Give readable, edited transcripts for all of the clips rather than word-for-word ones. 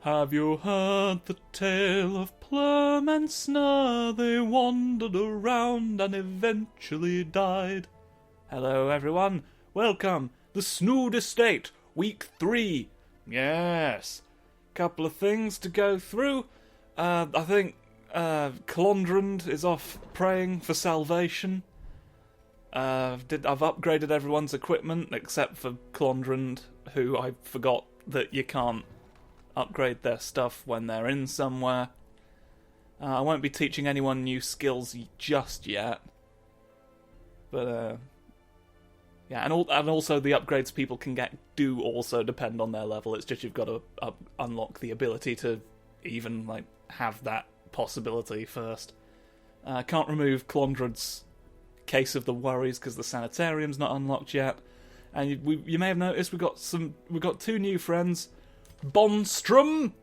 Have you heard the tale of Plum and Snur? They wandered around and eventually died. Hello everyone, welcome, the Snood Estate, week 3. Yes, couple of things to go through. I think Clondrand is off praying for salvation. I've upgraded everyone's equipment except for Clondrand, who I forgot that you can't upgrade their stuff when they're in somewhere. I won't be teaching anyone new skills just yet. But, yeah, and also the upgrades people can get do also depend on their level. It's just you've got to unlock the ability to even, like, have that possibility first. Can't remove Clondrand's Case of the Worries because the sanitarium's not unlocked yet. And you may have noticed we've got 2 new friends, Bonstrom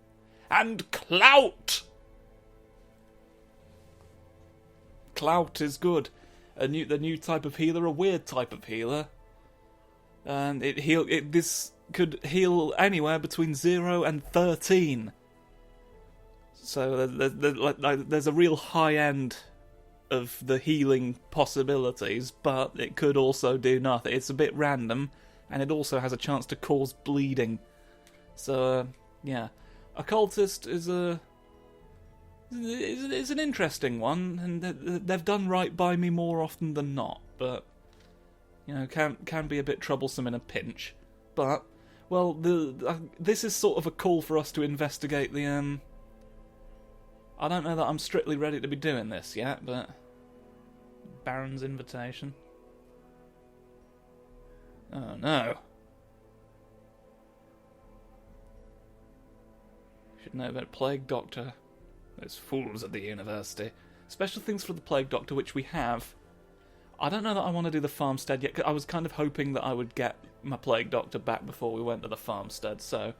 and Clout. Clout is good. The new type of healer, a weird type of healer, and this could heal anywhere between 0 and 13. So there's a real high end of the healing possibilities, but it could also do nothing. It's a bit random, and it also has a chance to cause bleeding. So, yeah. Occultist is an interesting one, and they've done right by me more often than not, but, you know, can be a bit troublesome in a pinch. But, well, this is sort of a call for us to investigate the, I don't know that I'm strictly ready to be doing this yet, but Baron's invitation. Oh no. Should know about Plague Doctor. Those fools at the university. Special things for the Plague Doctor, which we have. I don't know that I want to do the farmstead yet, 'cause I was kind of hoping that I would get my Plague Doctor back before we went to the farmstead, so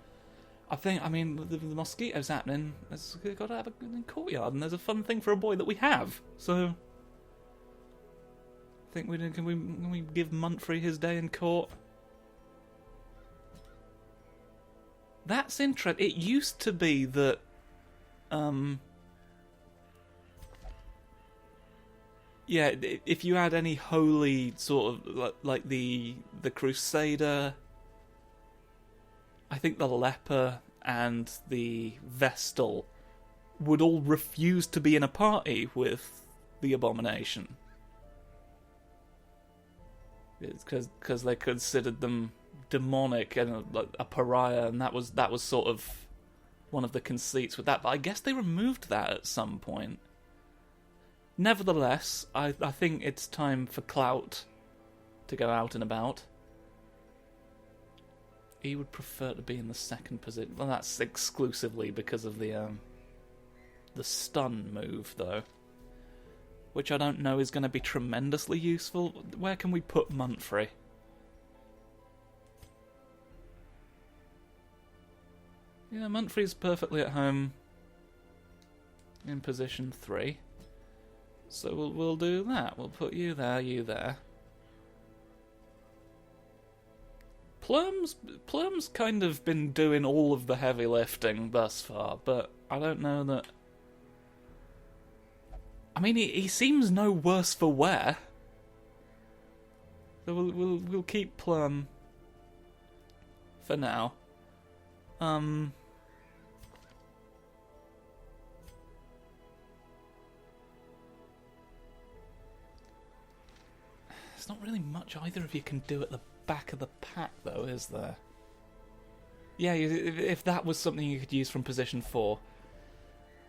I mean, the mosquito's happening. We've got to have a courtyard, and there's a fun thing for a boy that we have. So, I think can we give Muntfrey his day in court? That's interesting. It used to be that, yeah, if you had any holy sort of like the Crusader, I think the Leper and the Vestal would all refuse to be in a party with the Abomination. It's because they considered them demonic and a pariah, and that was sort of one of the conceits with that. But I guess they removed that at some point. Nevertheless, I think it's time for Clout to go out and about. He would prefer to be in the second position. Well, that's exclusively because of the stun move, though, which I don't know is going to be tremendously useful. Where can we put Muntfrey? Yeah, Muntfrey's perfectly at home in position 3. So we'll do that. We'll put you there, you there. Plum's kind of been doing all of the heavy lifting thus far, but I don't know that. I mean, he seems no worse for wear. So we'll keep Plum for now. There's not really much either of you can do at the back of the pack, though, is there? Yeah, if that was something you could use from position 4.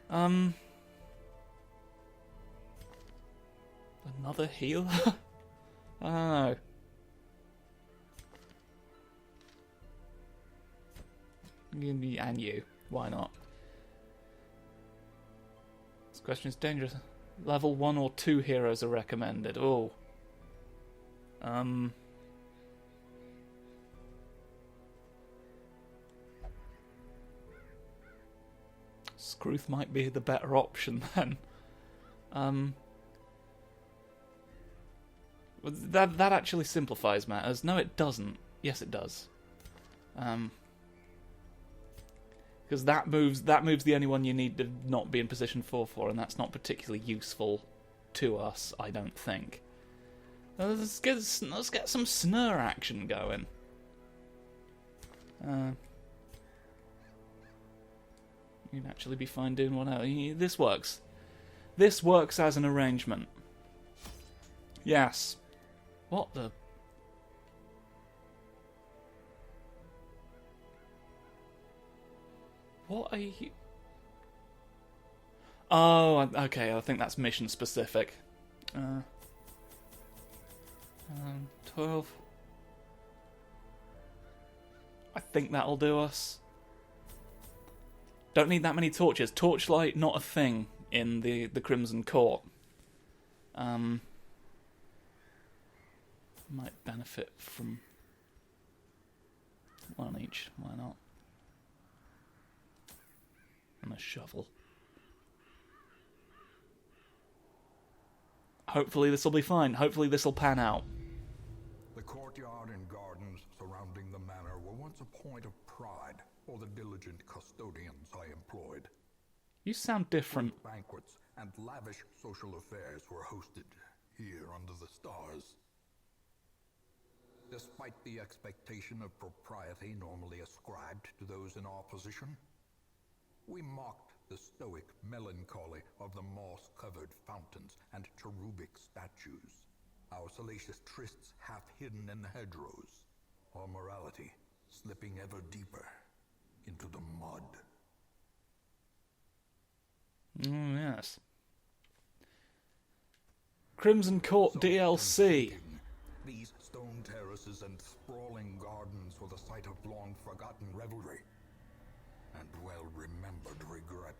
Another healer? I don't know. And you. Why not? This question is dangerous. Level 1 or 2 heroes are recommended. Oh. Scrooth might be the better option then. That actually simplifies matters. No, it doesn't. Yes, it does. Because that moves the only one you need to not be in position 4/4, and that's not particularly useful to us, I don't think. Let's get some snur action going. You'd actually be fine doing one out. This works. This works as an arrangement. Yes. What the... What are you... Oh, okay, I think that's mission specific. 12. I think that'll do us. Don't need that many torches. Torchlight, not a thing in the Crimson Court. Might benefit from one each. Why not? And a shovel. Hopefully this will be fine. Hopefully this will pan out. The courtyard and gardens surrounding the manor were once a point of pride for the diligent custodians I employed. You sound different. Banquets and lavish social affairs were hosted here under the stars. Despite the expectation of propriety normally ascribed to those in our position, we mocked the stoic melancholy of the moss-covered fountains and cherubic statues, our salacious trysts half hidden in the hedgerows, our morality slipping ever deeper into the mud. Yes. Crimson Court DLC. These stone terraces and sprawling gardens were the site of long-forgotten revelry and well-remembered regret.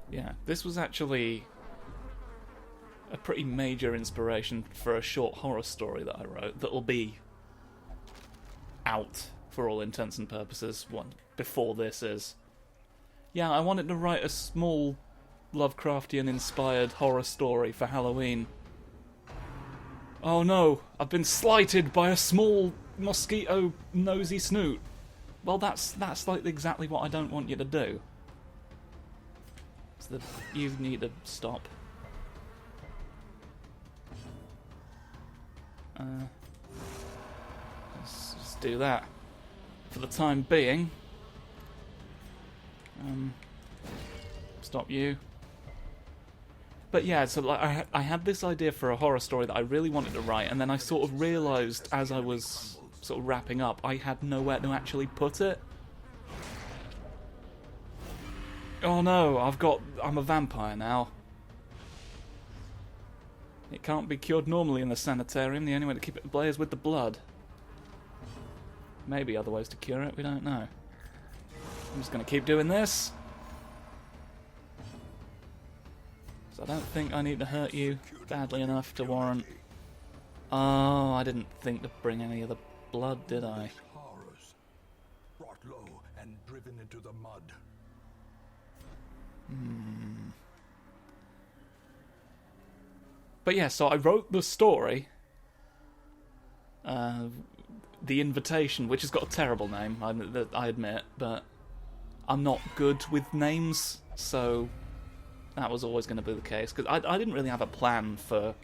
Yeah, this was actually a pretty major inspiration for a short horror story that I wrote that'll be out for all intents and purposes before this is. Yeah, I wanted to write a small Lovecraftian-inspired horror story for Halloween. Oh no, I've been slighted by a small mosquito nosy snoot. Well, that's like exactly what I don't want you to do. So you need to stop. Let's just do that for the time being. Stop you. But yeah, so like I had this idea for a horror story that I really wanted to write, and then I sort of realised as I was sort of wrapping up, I had nowhere to actually put it. Oh no, I'm a vampire now. It can't be cured normally in the sanitarium. The only way to keep it at bay is with the blood. Maybe other ways to cure it, we don't know. I'm just going to keep doing this. So I don't think I need to hurt you badly enough to warrant... Oh, I didn't think to bring any of the blood, did I? Horrors, brought low and driven into the mud. But yeah, so I wrote the story, The Invitation, which has got a terrible name, I admit, but I'm not good with names, so that was always going to be the case, because I didn't really have a plan for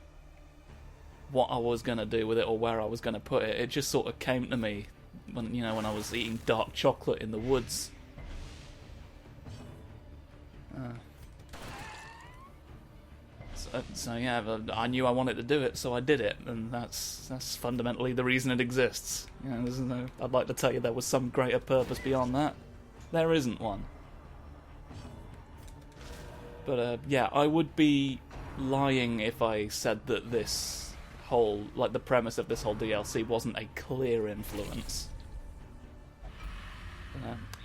what I was going to do with it or where I was going to put it. It just sort of came to me when I was eating dark chocolate in the woods. So yeah, I knew I wanted to do it, so I did it, and that's fundamentally the reason it exists. I'd like to tell you there was some greater purpose beyond that. There isn't one. But yeah, I would be lying if I said that this whole, like the premise of this whole DLC wasn't a clear influence.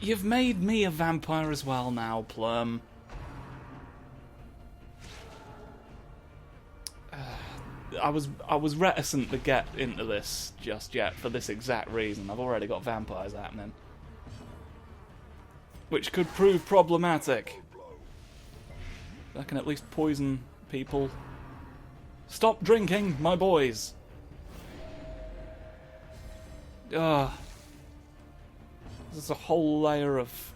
You've made me a vampire as well now, Plum. I was reticent to get into this just yet for this exact reason. I've already got vampires happening, which could prove problematic. I can at least poison people. Stop drinking, my boys. There's a whole layer of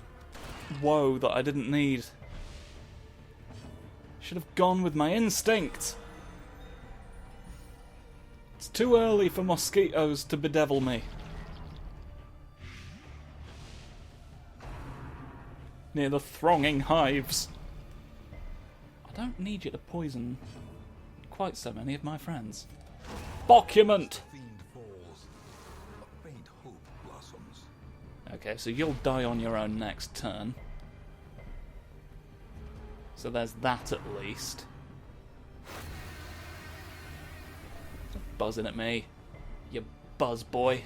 woe that I didn't need. Should have gone with my instinct. It's too early for mosquitoes to bedevil me. Near the thronging hives. I don't need you to poison quite so many of my friends. Document! Okay, so you'll die on your own next turn. So there's that at least. Stop buzzing at me, you buzz boy.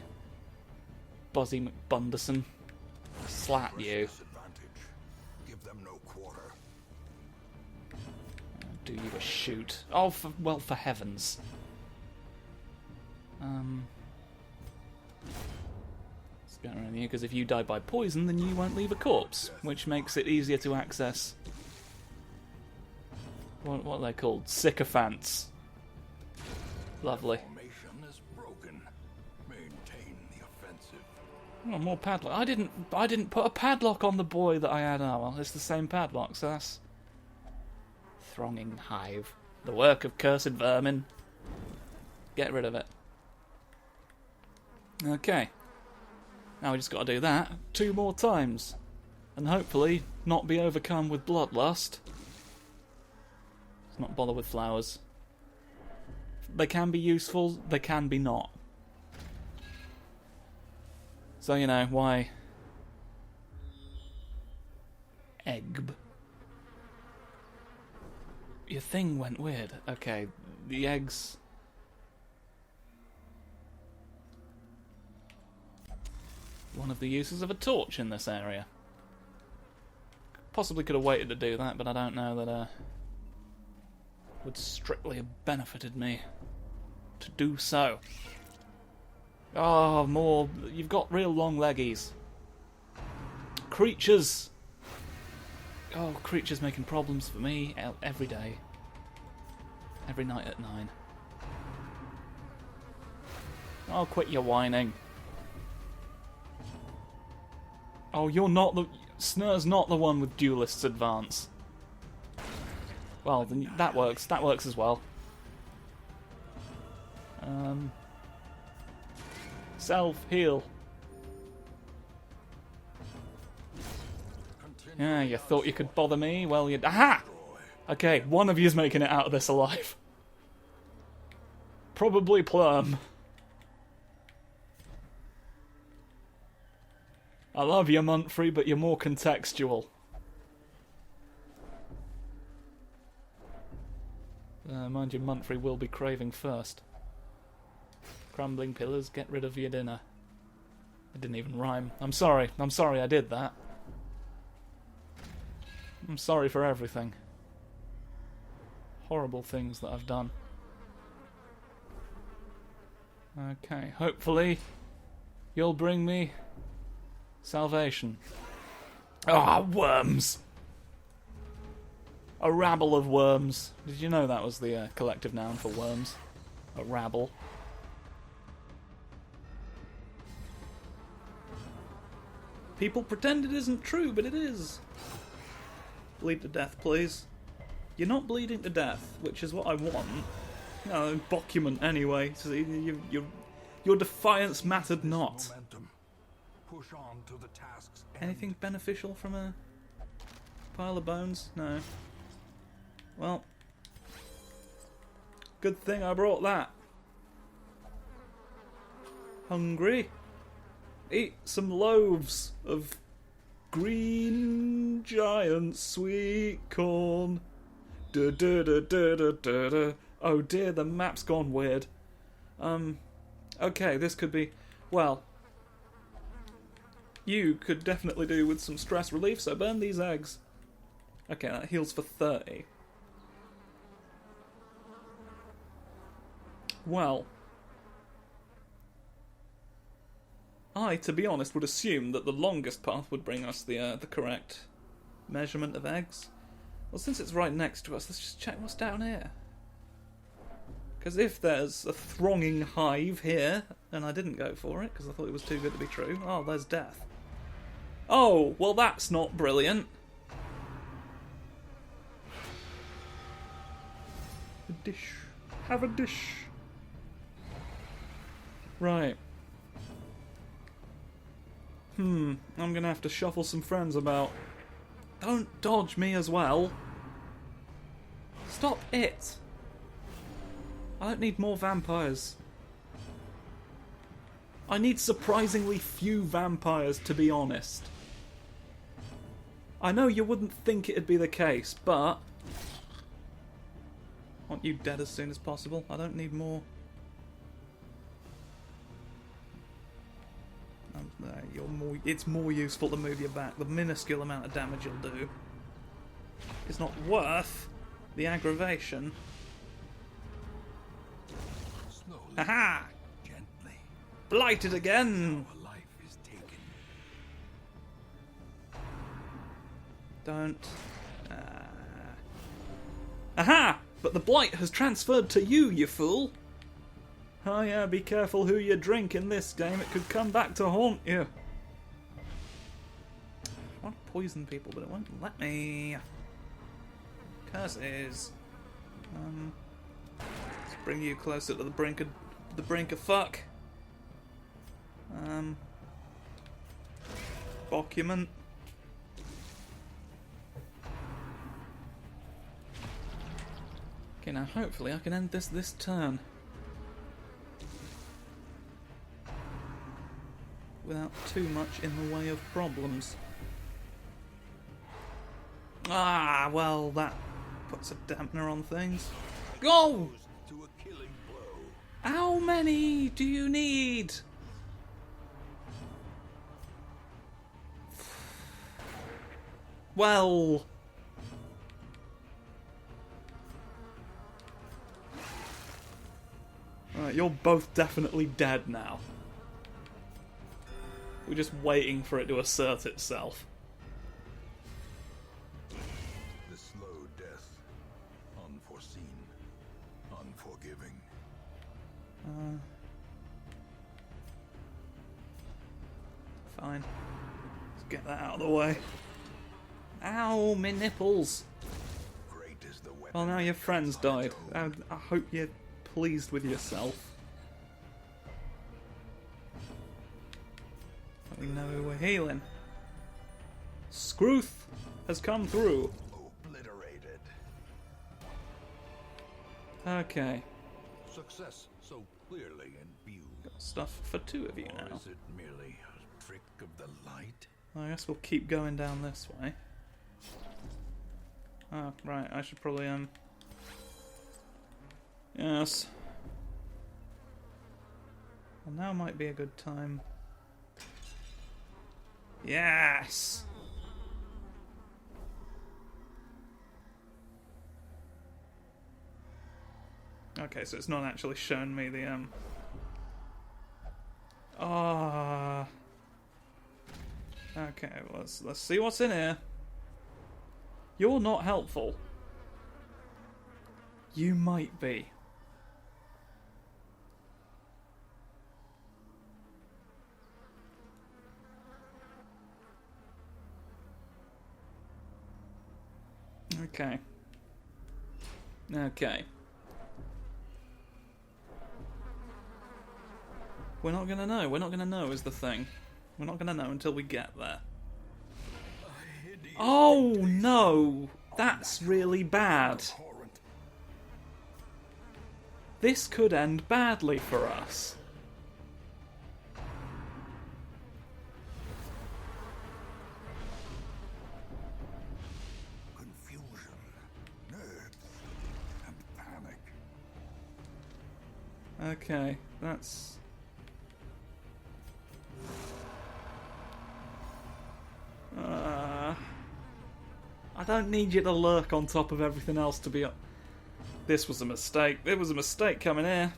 Buzzy McBunderson. Slap you. Give them no quarter. Do you a shoot? Oh, for heavens. Let's go around here, because if you die by poison, then you won't leave a corpse, which makes it easier to access. What are they called? Sycophants. Lovely. Formation is broken. Maintain the offensive. Oh, more padlock. I didn't put a padlock on the boy that I had. Oh well, it's the same padlock, so that's thronging hive. The work of cursed vermin. Get rid of it. Okay. Now we just got to do that 2 more times. And hopefully not be overcome with bloodlust. Let's not bother with flowers. They can be useful, they can be not. So, you know, why... Egg. Your thing went weird. Okay, the eggs... One of the uses of a torch in this area. Possibly could have waited to do that, but I don't know that would strictly have benefited me to do so. Oh, more. You've got real long leggies. Creatures. Oh, creatures making problems for me every day. Every night at 9. Oh, quit your whining. Oh, you're not the... Snur's not the one with Duelist's Advance. Well, then that works. That works as well. Self-heal. Yeah, you thought you could bother me? Well, you... Aha! Okay, one of you's making it out of this alive. Probably Plum. I love you, Muntfrey, but you're more contextual. Mind you, Muntfrey will be craving first. Crumbling pillars, get rid of your dinner. It didn't even rhyme. I'm sorry I did that. I'm sorry for everything. Horrible things that I've done. Okay, hopefully you'll bring me salvation. Ah, worms! A rabble of worms. Did you know that was the collective noun for worms? A rabble. People pretend it isn't true, but it is. Bleed to death, please. You're not bleeding to death, which is what I want. No, document anyway. So your defiance mattered not. Push on to the task's end. Anything beneficial from a pile of bones? No. Well, good thing I brought that. Hungry? Eat some loaves of green giant sweet corn. Da da da da da da da. Oh dear, the map's gone weird. Okay, this could be... Well, you could definitely do with some stress relief, so burn these eggs. Okay, that heals for 30. Well, I, to be honest, would assume that the longest path would bring us the correct measurement of eggs. Well, since it's right next to us, let's just check what's down here. Because if there's a thronging hive here, and I didn't go for it because I thought it was too good to be true. Oh, there's death. Oh, well that's not brilliant. A dish. Have a dish. Right. I'm gonna have to shuffle some friends about. Don't dodge me as well. Stop it. I don't need more vampires. I need surprisingly few vampires, to be honest. I know you wouldn't think it'd be the case, but... I want you dead as soon as possible. I don't need more. It's more useful to move you back. The minuscule amount of damage you'll do is not worth the aggravation. Slowly, Aha! gently. Blighted again! Our life is taken. Don't. Aha! But the blight has transferred to you, you fool! Oh yeah, be careful who you drink in this game. It could come back to haunt you. I want to poison people, but it won't let me. Curses. Let's bring you closer to the brink of fuck. Document. Okay, now hopefully I can end this turn without too much in the way of problems. Ah, well, that puts a dampener on things. Go! To a killing blow. How many do you need? Well... Right, you're both definitely dead now. We're just waiting for it to assert itself. The slow death. Unforeseen. Unforgiving. Fine. Let's get that out of the way. Ow, my nipples! Great is the weapon. Well, now your friend's died. I hope you're pleased with yourself. We know who we're healing. Scrooth has come through. Obliterated. Okay. Success so clearly in view. Got stuff for two of you Or now. is it merely a trick of the light? I guess we'll keep going down this way. Oh, right, I should probably, Yes. Well, now might be a good time. Yes! Okay, so it's not actually shown me the, Okay, well, let's see what's in here. You're not helpful. You might be. Okay. Okay. We're not gonna know. We're not gonna know is the thing. We're not gonna know until we get there. Oh no! That's really bad. This could end badly for us. Confusion, nerves, and panic. Okay, that's... I don't need you to lurk on top of everything else to be up. This was a mistake. It was a mistake coming here.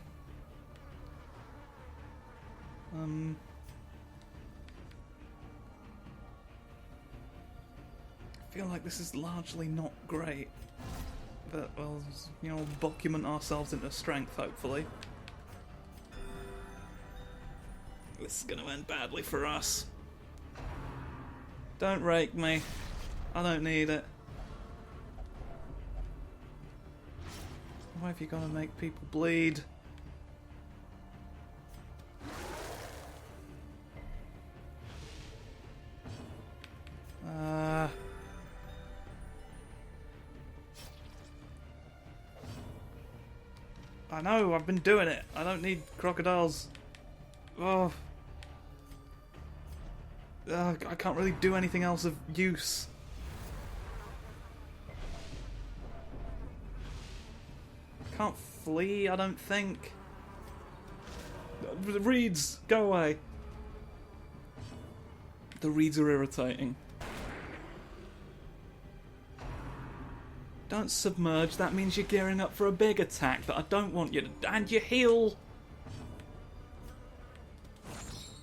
I feel like this is largely not great. But, well, you know, document ourselves into strength, hopefully. This is going to end badly for us. Don't rake me. I don't need it. Why have you got to make people bleed? I know, I've been doing it. I don't need crocodiles. Oh. I can't really do anything else of use. I can't flee, I don't think. The reeds, go away. The reeds are irritating. Don't submerge, that means you're gearing up for a big attack that I don't want you to... And you heal!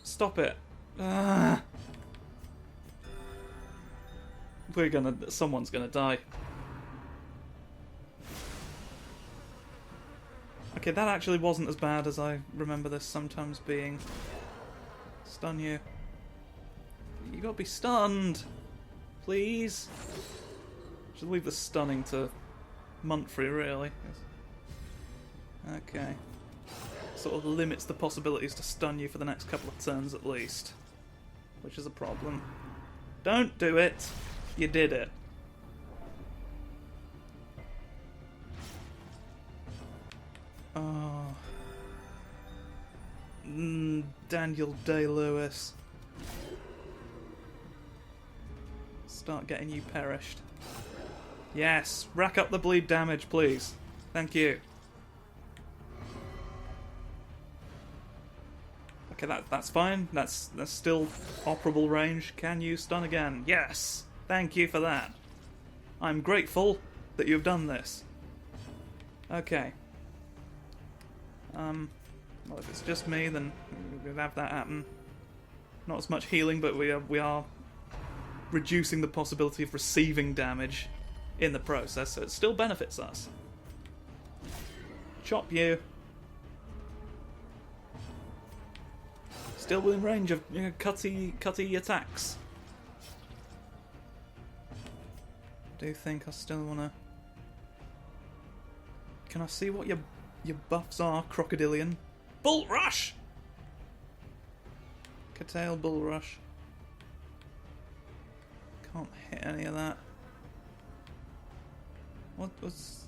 Stop it. Someone's gonna die. Okay, that actually wasn't as bad as I remember this sometimes being. Stun you. You gotta be stunned! Please! Should leave the stunning to Muntfrey, really. Okay. Sort of limits the possibilities to stun you for the next couple of turns at least. Which is a problem. Don't do it! You did it. Oh. Daniel Day-Lewis. Start getting you perished. Yes, rack up the bleed damage, please. Thank you. Okay, that's fine. That's still operable range. Can you stun again? Yes! Thank you for that. I'm grateful that you've done this. Okay. Well, if it's just me, then we'll have that happen. Not as much healing, but we are reducing the possibility of receiving damage in the process, so it still benefits us. Chop you. Still within range of cutty attacks. I do think I still wanna... Can I see what your buffs are, Crocodilian? Bull Rush! Curtail Bull Rush. Can't hit any of that. What was...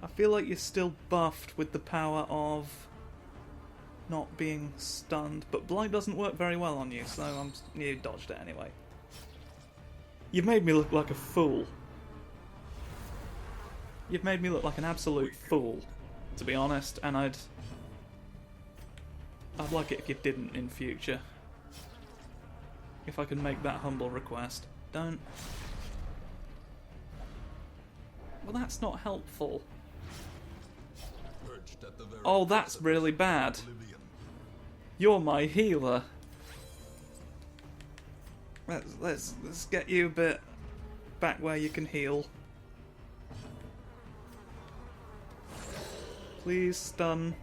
I feel like you're still buffed with the power of not being stunned, but blight doesn't work very well on you, so you dodged it anyway. You've made me look like a fool. You've made me look like an absolute fool, to be honest, and I'd like it if you didn't in future. If I can make that humble request. Don't... Well, that's not helpful. Oh, that's really bad. You're my healer. Let's get you a bit back where you can heal. Please stun.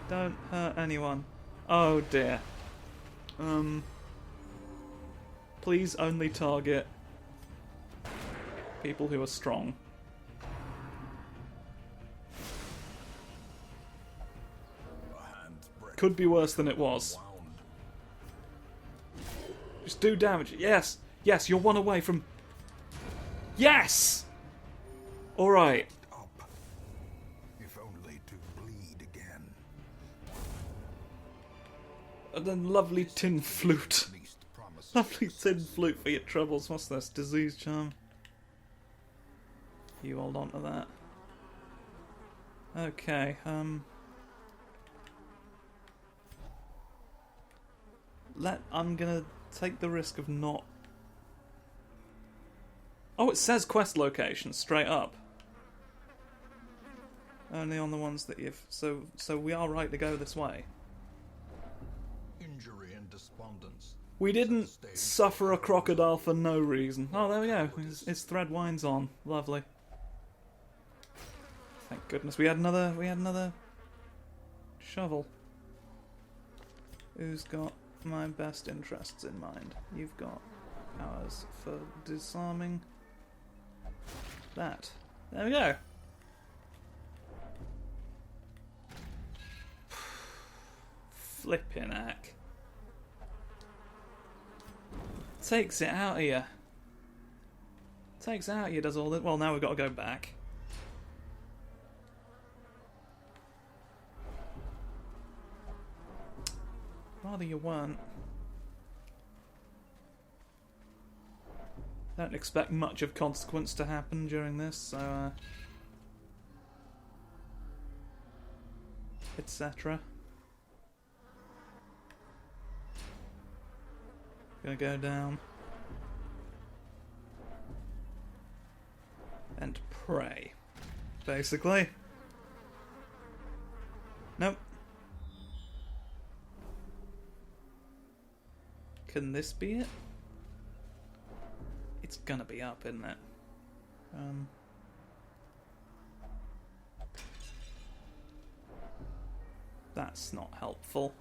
Don't hurt anyone. Oh dear. Please only target people who are strong. Could be worse than it was. Just do damage. Yes! Yes, you're one away from... Yes! Alright. If only to bleed again. And then lovely tin flute. Lovely tin flute for your troubles. What's this? Disease charm. You hold on to that. Okay, I'm gonna take the risk of not... Oh, it says quest location straight up. Only on the ones that you've... So we are right to go this way. Injury and despondence. We didn't suffer a crocodile for no reason. Oh, there we go. His thread winds on. Lovely. Thank goodness. We had another shovel. Who's got my best interests in mind. You've got powers for disarming. That. There we go. Flippin' heck. Takes it out of you. Takes it out of you, does all this. Well, now we've got to go back. Rather you weren't. Don't expect much of consequence to happen during this, so etc. Gonna go down and pray, basically. Nope. Can this be it? It's gonna be up, isn't it? That's not helpful.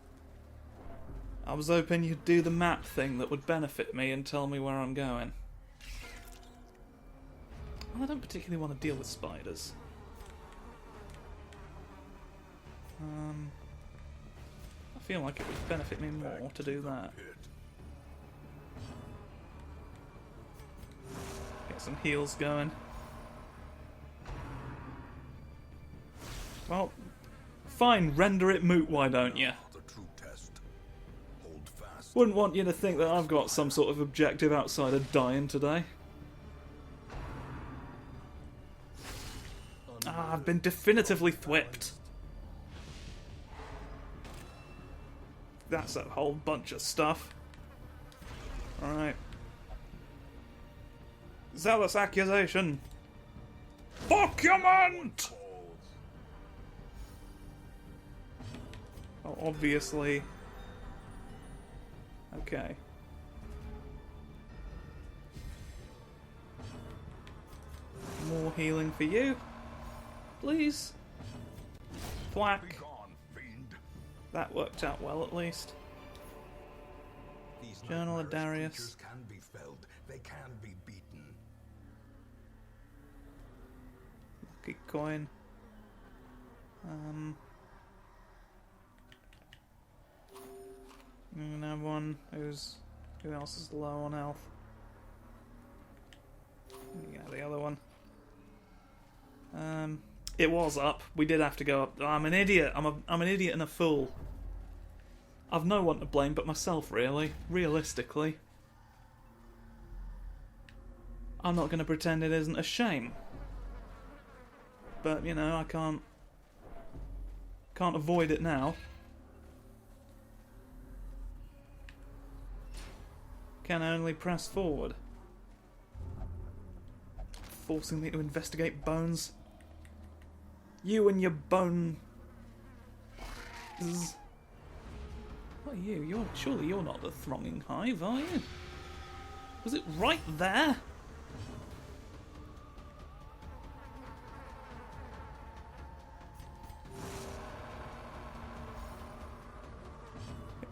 I was hoping you'd do the map thing that would benefit me and tell me where I'm going. Well, I don't particularly want to deal with spiders. I feel like it would benefit me more to do that. Get some heals going. Well, fine, render it moot, why don't you? Wouldn't want you to think that I've got some sort of objective outside of dying today. Ah, I've been definitively thwipped. That's a whole bunch of stuff. Alright. Zealous accusation. Document! Oh, obviously. Okay. More healing for you. Please. Thwack. That worked out well, at least. Journal of Dearest. Can be felled. They can be beaten. Lucky coin. I'm gonna have one who else is low on health. Yeah, the other one. It was up. We did have to go up. I'm an idiot. I'm an idiot and a fool. I've no one to blame but myself, really. Realistically. I'm not going to pretend it isn't a shame. But, you know, I can't avoid it now. Can only press forward. Forcing me to investigate bones. You and your bone... What are you? Surely you're not the thronging hive, are you? Was it right there?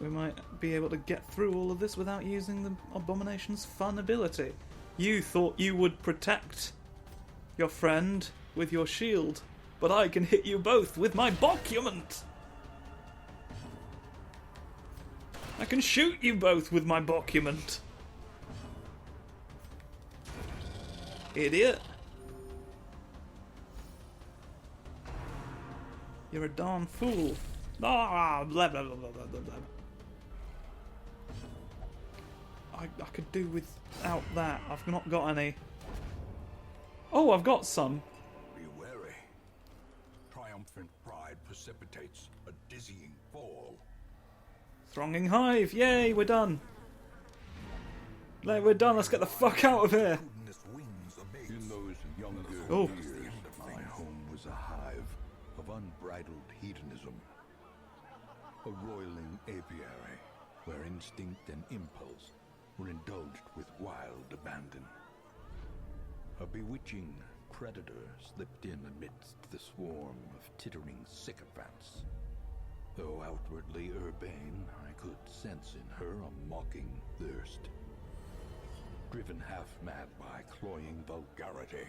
We might be able to get through all of this without using the Abomination's fun ability. You thought you would protect your friend with your shield, but I can hit you both with my document. I can shoot you both with my document. Idiot. You're a darn fool. Ah, blah blah blah blah blah blah. I could do without that. I've not got any. Oh, I've got some. Be wary. Triumphant pride precipitates a dizzying fall. Thronging hive. Yay, we're done. We're done. Let's get the fuck out of here. In those younger Oh. years, my home was a hive of unbridled hedonism. A roiling apiary where instinct and impulse were indulged with wild abandon. A bewitching predator slipped in amidst the swarm of tittering sycophants. Though outwardly urbane, I could sense in her a mocking thirst. Driven half-mad by cloying vulgarity,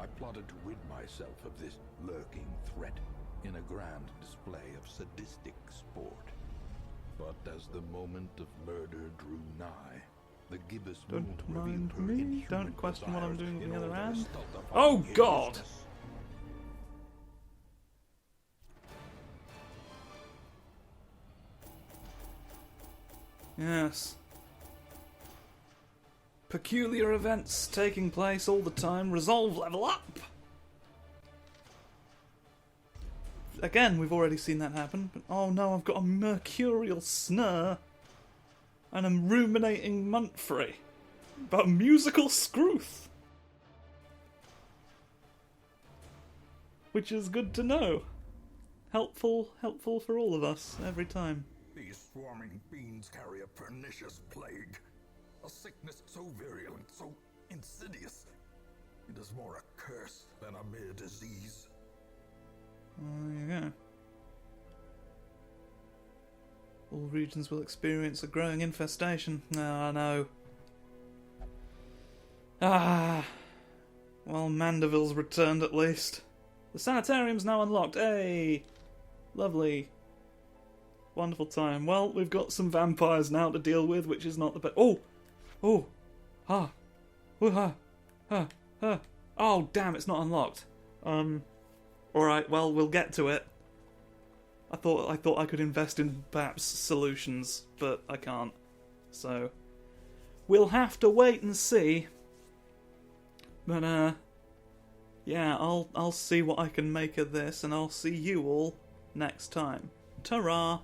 I plotted to rid myself of this lurking threat in a grand display of sadistic sport. But as the moment of murder drew nigh, the gibbous moon revealed her inhuman Don't question what I'm doing with the other hand. stultifying Oh God! hideousness. Yes. Peculiar events taking place all the time. Resolve level up! Again, we've already seen that happen. But oh no, I've got a mercurial snur. And a ruminating Muntfrey. But a musical Scrooth. Which is good to know. Helpful for all of us, every time. These swarming beings carry a pernicious plague. A sickness so virulent, so insidious. It is more a curse than a mere disease. Yeah. All regions will experience a growing infestation. Ah, no. Ah. Well, Mandeville's returned at least. The sanitarium's now unlocked. Hey! Lovely. Wonderful time. Well, we've got some vampires now to deal with, which is not the best. Oh! Oh! Ah! Oh, ha! Ha! Ha! Oh, damn, it's not unlocked. Alright, well, we'll get to it. I thought I could invest in perhaps solutions, but I can't. So, we'll have to wait and see. But, yeah, I'll see what I can make of this, and I'll see you all next time. Ta-ra!